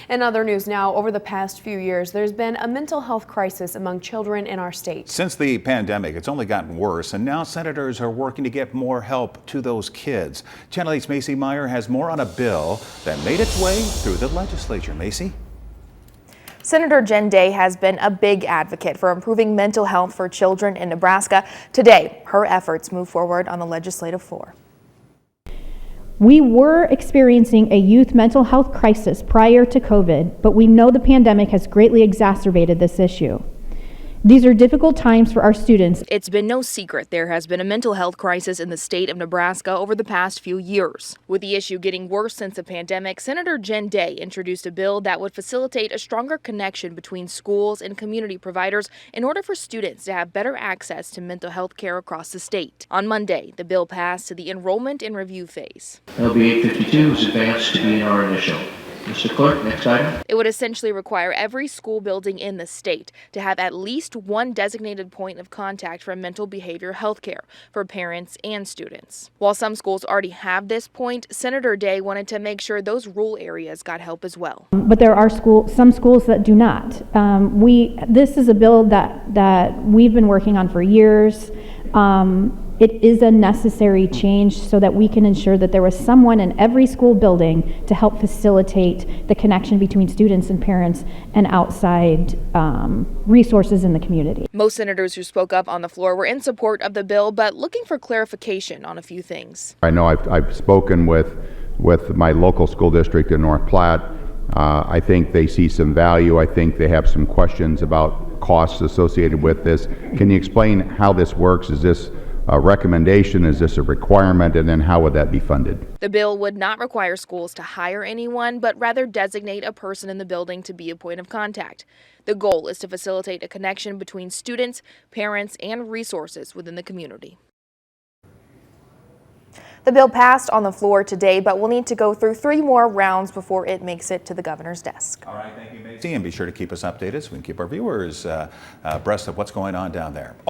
In other news now, over the past few years, there's been a mental health crisis among children in our state. Since the pandemic, it's only gotten worse, and now senators are working to get more help to those kids. Channel 8's Macy Meyer has more on a bill that made its way through the legislature. Macy? Senator Jen Day has been a big advocate for improving mental health for children in Nebraska. Today, her efforts move forward on the legislative floor. We were experiencing a youth mental health crisis prior to COVID, but we know the pandemic has greatly exacerbated this issue. These are difficult times for our students. It's been no secret there has been a mental health crisis in the state of Nebraska over the past few years. With the issue getting worse since the pandemic, Senator Jen Day introduced a bill that would facilitate a stronger connection between schools and community providers in order for students to have better access to mental health care across the state. On Monday, the bill passed to the enrollment and review phase. LB 852 is advanced to be in our initial. Mr. Clerk, next item. It would essentially require every school building in the state to have at least one designated point of contact for mental behavior health care for parents and students. While some schools already have this point, Senator Day wanted to make sure those rural areas got help as well. But there are some schools that do not. This is a bill that we've been working on for years. It is a necessary change so that we can ensure that there was someone in every school building to help facilitate the connection between students and parents and outside resources in the community. Most senators who spoke up on the floor were in support of the bill, but looking for clarification on a few things. I know I've spoken with my local school district in North Platte. I think they see some value. I think they have some questions about costs associated with this. Can you explain how this works? Is this a recommendation? Is this a requirement? And then how would that be funded? The bill would not require schools to hire anyone, but rather designate a person in the building to be a point of contact. The goal is to facilitate a connection between students, parents, and resources within the community. The bill passed on the floor today, but we'll need to go through 3 more rounds before it makes it to the governor's desk. All right, thank you, Macy. And be sure to keep us updated so we can keep our viewers abreast of what's going on down there.